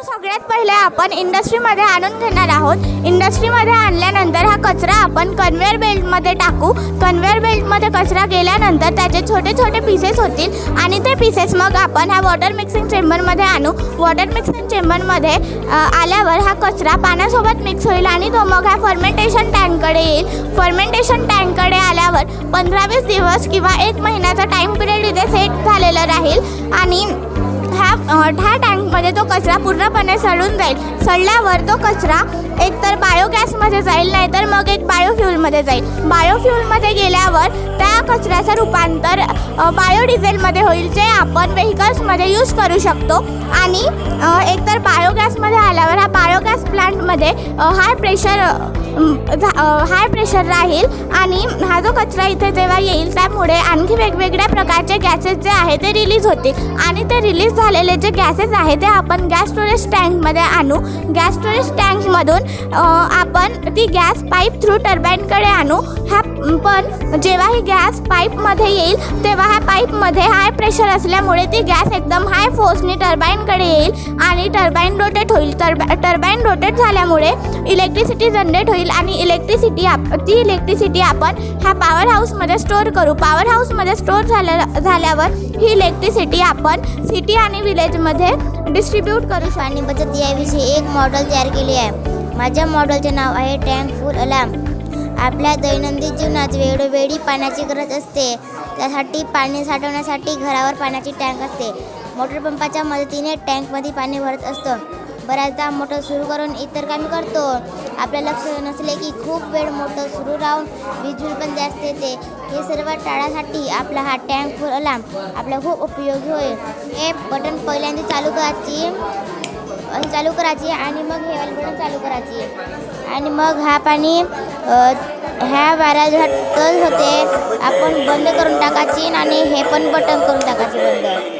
सगळ्यात पहिले आपण इंडस्ट्रीमध्ये आणून घेणार आहोत। इंडस्ट्रीमध्ये आणल्यानंतर हा कचरा आपण कन्व्हेअर बेल्टमध्ये टाकू। कन्व्हेअर बेल्टमध्ये कचरा गेल्यानंतर त्याचे छोटे छोटे पीसेस होतील आणि ते पीसेस मग आपण ह्या वॉटर मिक्सिंग चेंबरमध्ये आणू। वॉटर मिक्सिंग चेंबरमध्ये आल्यावर हा कचरा पाण्यासोबत मिक्स होईल आणि तो मग ह्या फर्मेंटेशन टँककडे येईल। फर्मेंटेशन टँककडे आल्यावर 15-20 दिवस किंवा 1 महिन्याचा टाईम पिरियड इथे सेट झालेला राहील आणि ह्या टँकमध्ये तो कचरा पूर्णपणे सडून जाईल। सडल्यावर तो कचरा एकतर बायोगॅसमध्ये जाईल, नाहीतर मग एक बायोफ्युलमध्ये जाईल। बायोफ्युलमध्ये गेल्यावर त्या कचऱ्याचं रूपांतर बायोडिझेलमध्ये होईल, जे आपण व्हेकल्समध्ये यूज करू शकतो। आणि एकतर बायोगॅसमध्ये आल्यावर हा बायोगॅस प्लांटमध्ये हाय प्रेशर राहील आणि हा जो कचरा इथे जेव्हा येईल त्यामुळे आणखी वेगवेगळ्या प्रकारचे गॅसेस जे आहे ते रिलीज होतील आणि ते रिलीज झालेले जे गॅसेस आहे ते आपण गॅस स्टोरेज टँकमध्ये आणू। गॅस स्टोरेज टँकमधून आपण ती गॅस पाईप थ्रू टर्बाईनकडे आणू। पण जेव्हा ही गॅस पाईपमध्ये येईल तेव्हा ह्या पाईपमध्ये हाय प्रेशर असल्यामुळे ती गॅस एकदम हाय फोर्सने टर्बाईनकडे येईल आणि टर्बाईन रोटेट होईल। टर्बाईन रोटेट झाल्यामुळे इलेक्ट्रिसिटी जनरेट होईल आणि ती इलेक्ट्रिसिटी आपण ह्या पॉवर हाऊसमध्ये स्टोअर करू। पॉवर हाऊसमध्ये स्टोअर झाल्यावर ही इलेक्ट्रिसिटी आपण सिटी आणि विलेजमध्ये डिस्ट्रीब्यूट करू। पाणी बचत याविषयी एक मॉडेल तयार केले आहे। माझ्या मॉडेलचे नाव आहे टँक फुल अलार्म। आपल्या दैनंदिन जीवनात वेळोवेळी पाण्याची गरज असते, त्यासाठी पाणी साठवण्यासाठी घरावर पाण्याची टँक असते। मोटर पंपाच्या मदतीने टँकमध्ये पाणी भरत असतो। बऱ्याचदा मोटर सुरू करून इतर कामे करतो। आपल्या लक्ष नसले की खूप वेळ मोटर सुरू राहून वीज बिल पण जास्त येते। हे सर्व टाळण्यासाठी आपला हा टँक फुल अलार्म आपला खूप उपयोगी होईल। हे बटन पहिल्यांदा चालू करायची आणि मग हे वाले बटन चालू करायची आणि मग हा पाणी ह्या वाऱ्यात टच होते, आपण बंद करून टाकायची आणि हे पण बटन करून टाकायचे बंद।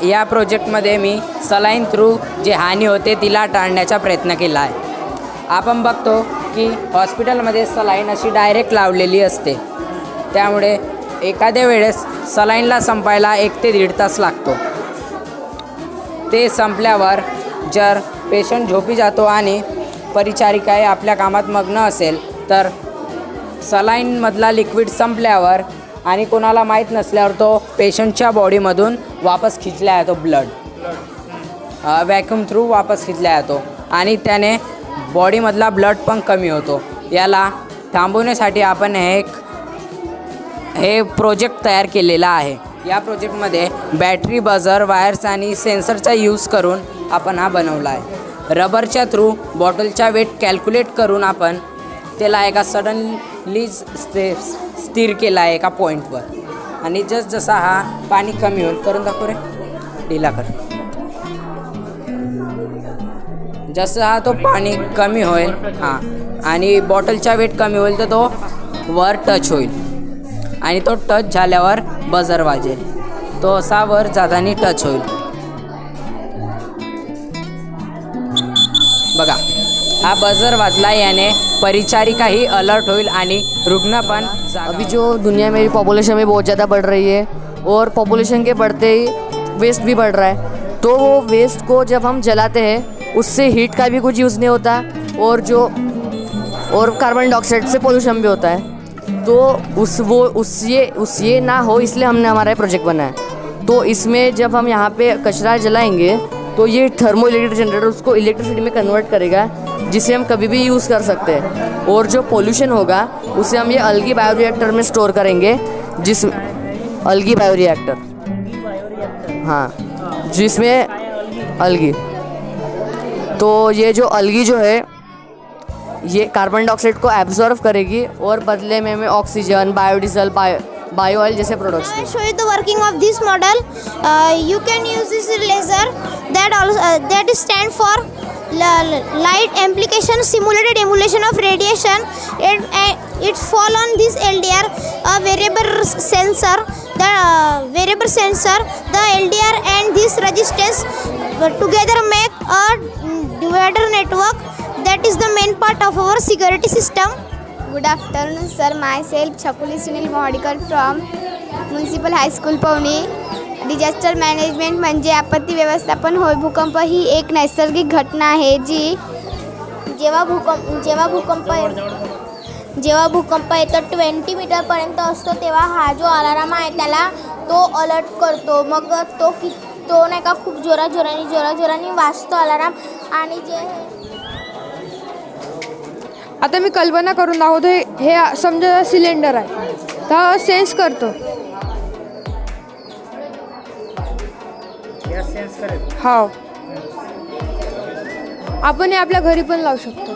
या प्रोजेक्टमध्ये मी सलाईन थ्रू जे हानी होते तिला टाळण्याचा प्रयत्न केला आहे। आपण बघतो की हॉस्पिटलमध्ये सलाईन अशी डायरेक्ट लावलेली असते, त्यामुळे एखाद्या वेळेस सलाईनला संपायला 1 ते 1.5 तास लागतो। ते संपल्यावर जर पेशंट झोपी जातो आणि परिचारिका आपल्या कामात मग्न असेल तर सलाईनमधला लिक्विड संपल्यावर आणि कोणाला माहीत नसल्यावर तो पेशंटच्या बॉडीमधून वापस खिचला जातो। ब्लड व्हॅक्यूम थ्रू वापस खिचला जातो आणि त्याने बॉडीमधला ब्लड पण कमी होतो। याला थांबवण्यासाठी आपण हे प्रोजेक्ट तयार केलेला आहे। या प्रोजेक्टमध्ये बॅटरी, बझर, वायर्स आणि सेन्सरचा यूज करून आपण हा बनवला आहे। रबरच्या थ्रू बॉटलचा वेट कॅल्क्युलेट करून आपण त्याला एका सडनली स्थिर केला आहे एका पॉईंटवर आणि जसा हा पाणी कमी होईल, करून दाखव रे, ढिला कर, जसं हा तो पाणी कमी होईल आणि बॉटलचा वेट कमी होईल तर तो वर टच होईल आणि तो टच झाल्यावर बझर वाजेल, तो असा वर जाताना टच होईल। बघा, हा बजर वाजला, याने परिचारिका ही अलर्ट होईल आणि रुग्ण पण। अभी जो दुनिया में पॉपुलेशन में बहुत ज़्यादा बढ़ रही है और पॉपुलेशन के बढ़ते ही वेस्ट भी बढ़ रहा है, तो वो वेस्ट को जब हम जलाते हैं उससे हीट का भी कुछ यूज़ नहीं होता और कार्बन डाइऑक्साइड से पोल्यूशन भी होता है। तो ये ना हो इसलिए हमने हमारा प्रोजेक्ट बनाया। तो इसमें जब हम यहाँ पे कचरा जलाएंगे तो ये थर्मो इलेक्ट्रिक जनरेटर उसको इलेक्ट्रिसिटी में कन्वर्ट करेगा, जिसे हम कभी भी यूज़ कर सकते हैं। और जो पोल्यूशन होगा उसे हम ये अलगी बायोरिएक्टर में स्टोर करेंगे, अलगी बायोरिएक्टर, हाँ, जिसमें अलगी, तो ये जो अलगी जो है ये कार्बन डाइऑक्साइड को एब्जॉर्व करेगी और बदले में हमें ऑक्सीजन, बायोडीजल, बायो ऑयल जैसे products. I show you the working of this model. You can use this laser that stand for light amplification simulated emulation of radiation. It fall on this LDR, a variable sensor. The LDR and this resistance together make a divider network. That is the main part of our security system. Good afternoon, sir. Myself Chakuli Sunil Mohdikar from Municipal High School, Pune. Disaster management म्हणजे आपत्ती व्यवस्थापन होय. भूकंप ही एक नैसर्गिक घटना आहे जी जेव्हा भूकंप येतो 20 मीटरपर्यंत असतो तेव्हा हा जो अलाराम आहे त्याला तो अलर्ट करतो. मग तो नाही का खूप जोराजोराने वाजतो अलाराम. आणि जे आता मी कल्पना करून दाखवतो. हे समजा सिलेंडर आहे तर सेन्स करतो. हो, आपण हे आपल्या घरी पण लावू शकतो.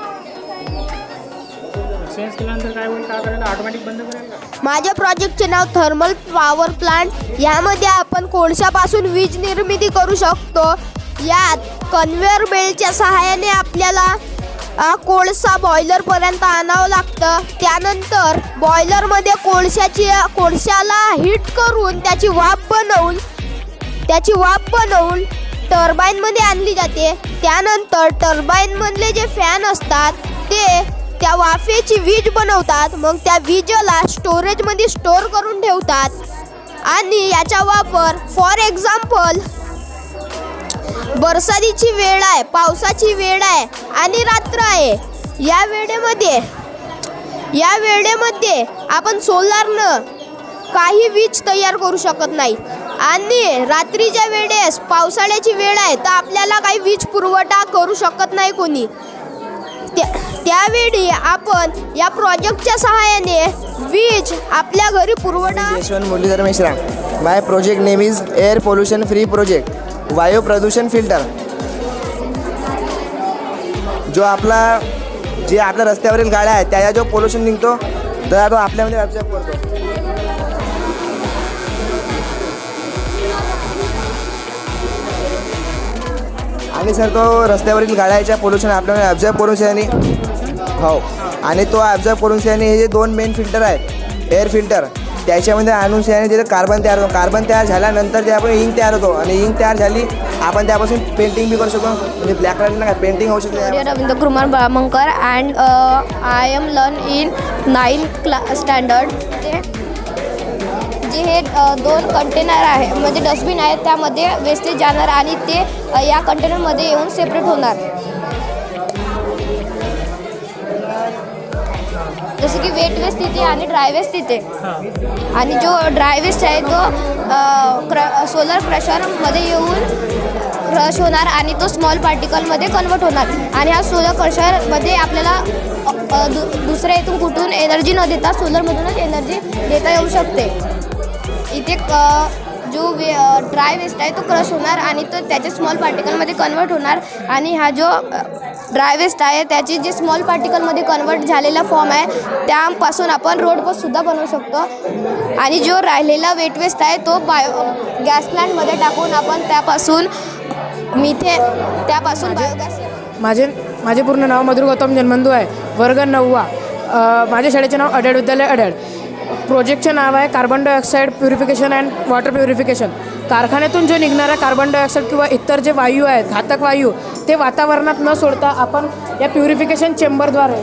सेन्स केल्यानंतर काय होईल, काय करायला ऑटोमॅटिक बंद करेल का? माझ्या प्रोजेक्टचे नाव थर्मल पॉवर प्लांट. यामध्ये आपण कोळशापासून वीज निर्मिती करू शकतो. यात कन्व्हेअर बेल्टच्या सहाय्याने आपल्याला कोळसा बॉयलरपर्यंत आणावं लागतं. त्यानंतर बॉयलरमध्ये कोळशाला हीट करून त्याची वाफ बनवून टर्बाईनमध्ये आणली जाते. त्यानंतर टर्बाईनमधले जे फॅन असतात ते त्या वाफेची वीज बनवतात. मग त्या विजेला स्टोरेजमध्ये स्टोअर करून ठेवतात. आणि याचा वापर फॉर एक्झाम्पल बरसातीची वेळ आहे, पावसाची वेळ आहे आणि रात्र आहे. या वेळेमध्ये आपण सोलारनं काही वीज तयार करू शकत नाही. आणि रात्रीच्या वेळेस पावसाळ्याची वेळ आहे तर आपल्याला काही वीज पुरवठा करू शकत नाही कोणी. त्यावेळी आपण या प्रोजेक्टच्या सहाय्याने वीज आपल्या घरी पुरवठा. Yashwant Muralidhar Mishra. My project name is air pollution free project. वायू प्रदूषण फिल्टर. जे आपल्या रस्त्यावरील गाड्या आहेत त्याचा जो पोल्युशन निघतो तर तो आपल्यामध्ये ॲब्झॉर्ब करतो. आणि सर तो रस्त्यावरील गाड्याच्या पोल्युशन आपल्याला ॲब्झॉर्ब करून त्याने हो. आणि तो ॲब्झॉर्ब करून त्याने हे जे 2 मेन फिल्टर आहेत एअर फिल्टर त्याच्यामध्ये आणून त्याने तिथे कार्बन तयार होतो. कार्बन तयार झाल्यानंतर ते आपण इंक तयार होतो. आणि इंक तयार झाली आपण त्यापासून पेंटिंग बी करू शकतो. म्हणजे ब्लॅक कलर पेंटिंग होऊ शकते. Ravindra Kumar Balmankar and I am learn in 9th standard. जे हे 2 कंटेनर आहे म्हणजे डस्टबिन आहेत त्यामध्ये वेस्टेज जाणार आणि ते या कंटेनरमध्ये येऊन सेपरेट होणार. जसे की वेट वेस्ट तिथे आणि ड्राय वेस्ट तिथे. आणि जो ड्राय वेस्ट आहे तो सोलर क्रशरमध्ये येऊन क्रश होणार आणि तो स्मॉल पार्टिकलमध्ये कन्वर्ट होणार. आणि हा सोलर क्रशरमध्ये आपल्याला दुसऱ्या इथून कुठून एनर्जी न देता सोलरमधूनच एनर्जी देता येऊ शकते. इथे जो ड्राय वेस्ट आहे तो क्रश होणार आणि तो त्याच्या स्मॉल पार्टिकलमध्ये कन्वर्ट होणार. आणि हा जो ड्राय वेस्ट आहे त्याची जे स्मॉल पार्टिकलमध्ये कन्वर्ट झालेला फॉर्म आहे त्यापासून आपण रोडसुद्धा बनवू शकतो. आणि जो राहिलेला वेट वेस्ट आहे तो गॅस प्लांटमध्ये टाकून आपण त्यापासून बायोगॅस. माझे पूर्ण नाव मधुर गौतम जन्मंदू आहे. वर्ग 9वा. माझ्या शाळेचे नाव अडॅड विद्यालय अडॅड. प्रोजेक्टचे नाव आहे carbon dioxide purification and water purification. कारखान्यातून जो निघणारा कार्बन डायऑक्साईड किंवा इतर जे वायू आहेत घातक वायू ते वातावरणात न सोडता आपण या प्युरिफिकेशन चेंबरद्वारे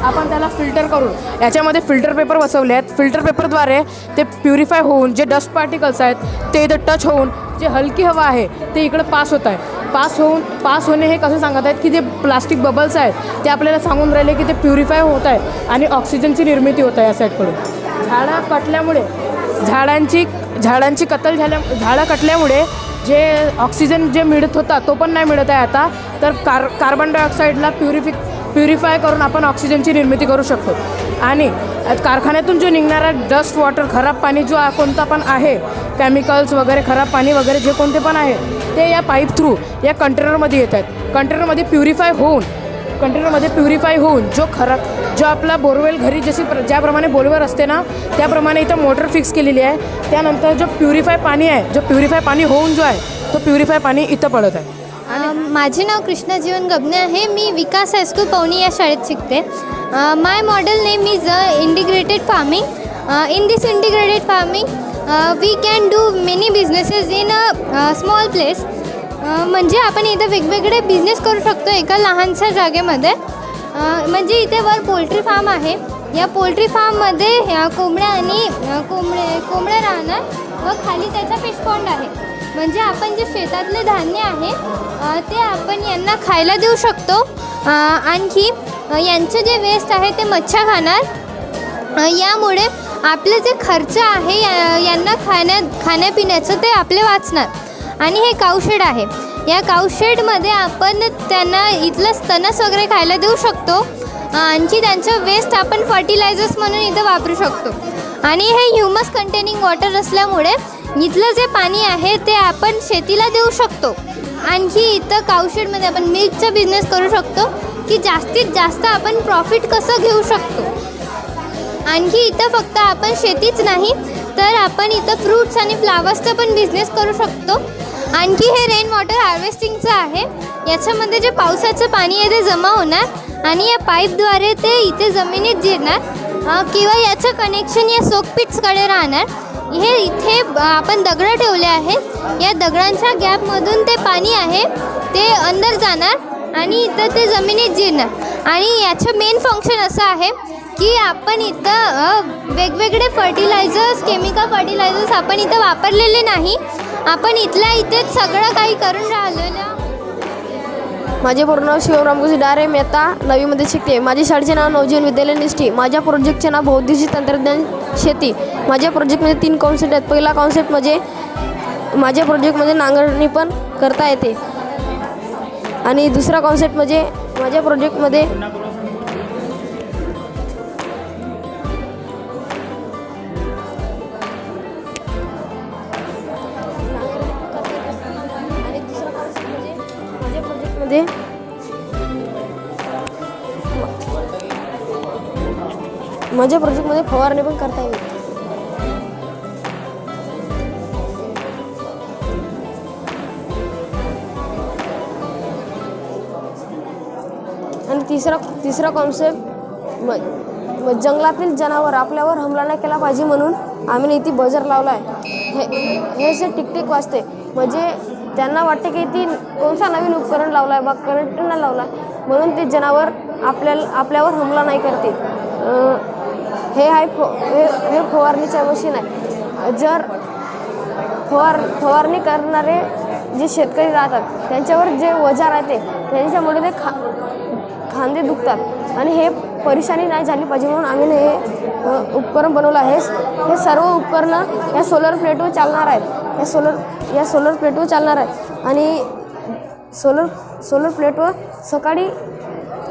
आपण त्याला फिल्टर करून याच्यामध्ये फिल्टर पेपर बसवले आहेत. फिल्टर पेपरद्वारे ते प्युरिफाय होऊन जे डस्ट पार्टिकल्स आहेत ते इथं टच होऊन जे हलकी हवा आहे ते इकडं पास होत आहे. पास होणे हे कसं सांगत आहेत की जे प्लास्टिक बबल्स आहेत ते आपल्याला सांगून राहिले की ते प्युरिफाय होत आहे आणि ऑक्सिजनची निर्मिती होत आहे या साईडकडून. झाडांची कत्तल झाडं कटल्यामुळे जे ऑक्सिजन जे मिळत होता तो पण नाही मिळत आहे आता. तर कार्बन डायऑक्साईडला प्युरिफाय करून आपण ऑक्सिजनची निर्मिती करू शकतो. आणि कारखान्यातून जो निघणारा डस्ट वॉटर खराब पाणी जो कोणता पण आहे केमिकल्स वगैरे खराब पाणी वगैरे जे कोणते पण आहे ते या पाईप थ्रू या कंटेनरमध्ये येत आहेत. कंटेनरमध्ये प्युरिफाय होऊन जो आपला बोरवेल घरी ज्याप्रमाणे बोरवेल असते ना त्याप्रमाणे इथं मोटर फिक्स केलेली आहे. त्यानंतर जो प्युरिफाय पाणी होऊन जो आहे तो प्युरिफाय पाणी इथं पडत आहे. माझे नाव कृष्णा जीवन गबने आहे. मी विकास हायस्कूल पवनी या शाळेत शिकते. My model name is integrated farming. In this integrated farming we can do many businesses in a small place. म्हणजे आपण इथं वेगवेगळे बिझनेस करू शकतो एका लहानशा जागेमध्ये. म्हणजे इथे वर पोल्ट्री फार्म आहे. या पोल्ट्री फार्ममध्ये ह्या कोंबड्या राहणार व खाली त्याचा फिश पॉन्ड आहे. म्हणजे आपण जे शेतातले धान्य आहे ते आपण यांना खायला देऊ शकतो. आणखी यांचं जे वेस्ट आहे ते मच्छर खाणार. यामुळे आपले जे खर्च आहे यांना खाण्यापिण्याचं ते आपले वाचणार. आणि हे काऊशेड आहे. या काऊशेडमध्ये आपण त्यांना इथलं स्तनस वगैरे खायला देऊ शकतो. आणखी त्यांचं वेस्ट आपण फर्टिलायझर्स म्हणून इथं वापरू शकतो. आणि हे ह्युमस कंटेनिंग वॉटर असल्यामुळे इथलं जे पाणी आहे ते आपण शेतीला देऊ शकतो. आणखी इथं काऊशेडमध्ये आपण मिल्कचा बिझनेस करू शकतो की जास्तीत जास्त आपण प्रॉफिट कसं घेऊ शकतो. आणखी इथं फक्त आपण शेतीच नाही तर आपण इथं फ्रूट्स आणि फ्लावर्सचा पण बिझनेस करू शकतो. आणखी हे रेन वॉटर हार्वेस्टिंगचं आहे. याच्यामध्ये जे पावसाचं पाणी आहे ते जमा होणार आणि या पाईपद्वारे ते इथे जमिनीत जिरणार किंवा याचं कनेक्शन या सोकपिट्सकडे राहणार. हे इथे आपण दगडं ठेवले आहेत. या दगडांच्या गॅपमधून ते पाणी आहे ते अंदर जाणार आणि इथं ते जमिनीत जिरणार. आणि याचं मेन फंक्शन असं आहे की आपण इथं वेगवेगळे फर्टिलायझर्स केमिकल फर्टिलायझर्स आपण इथं वापरलेले नाही. आपण इथल्या इथेच सगळं काही करून राहिलेलं. माझे पूर्ण नाव शिवम रामकृष्ण डारे, मी आता 9वीमध्ये शिकते. माझ्या शाळेचे नाव नवजीवन विद्यालय निष्ठी. माझ्या प्रोजेक्टचे नाव बहुउद्देशीय तंत्रज्ञान शेती. माझ्या प्रोजेक्टमध्ये 3 कॉन्सेप्ट आहेत. पहिला कॉन्सेप्ट म्हणजे माझ्या प्रोजेक्टमध्ये नांगरणी पण करता येते. आणि दुसरा कॉन्सेप्ट म्हणजे माझ्या प्रोजेक्टमध्ये माझ्या प्रोजेक्टमध्ये फवारणी पण करता येईल. आणि तिसरा कॉन्सेप्ट जंगलातील जनावर आपल्यावर हमला नाही केला पाहिजे म्हणून आम्ही इथे बजर लावला आहे. हे असे टिकटिक वाजते म्हणजे त्यांना वाटते की ती कोणता नवीन उपकरण लावला आहे बा करंट नाही लावला म्हणून ते जनावर आपल्यावर हमला नाही करते. हे फवारणीचं मशीन आहे. जर फवारणी करणारे जे शेतकरी राहतात त्यांच्यावर जे वजार राहते त्यांच्यामुळे ते खांदे दुखतात आणि हे परेशानी नाही झाली पाहिजे म्हणून आम्ही हे उपकरण बनवलं आहे. हे सर्व उपकरणं या सोलर प्लेटवर चालणार आहेत. या सोलर प्लेटवर चालणार आहेत आणि सोलर प्लेटवर सकाळी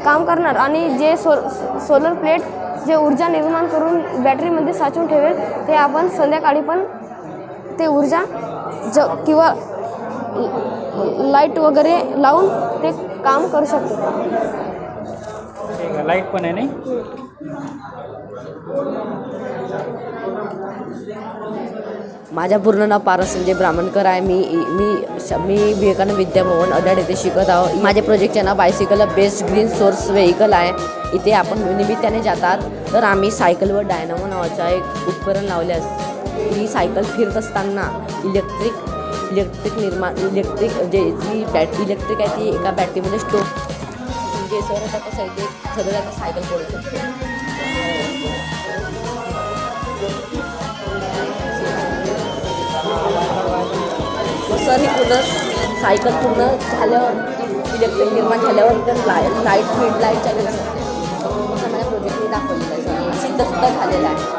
काम करणार आणि जे सोलर प्लेट जे ऊर्जा निर्माण करून बॅटरीमध्ये साचून ठेवेल ते आपण संध्याकाळी पण ते ऊर्जा किंवा लाईट वगैरे लावून ते काम करू शकतो. लाईट पण आहे नाही. माझं पूर्ण नाव पारस संजय ब्राह्मणकर आहे. मी विवेकानंद विद्याभवन अड्याड येथे शिकत आहो. माझ्या प्रोजेक्टचे नाव bicycle based green source vehicle आहे. इथे आपण निमित्ताने जातात तर आम्ही सायकलवर डायनामो नावाचा एक उपकरण लावले असते. ही सायकल फिरत असताना इलेक्ट्रिक जे जी इलेक्ट्रिक आहे ती एका बॅटरीमध्ये स्टोर म्हणजे सगळं सायकल पडू शकते. सर ही पूर्ण सायकल पूर्ण झाल्यावर इलेक्ट्रिक निर्माण झाल्यावर तर लाईट फील्ड लाईट चालू असते. असं माझ्या प्रोजेक्टने दाखवलेलं आहे. सिद्धसुद्धा झालेलं आहे.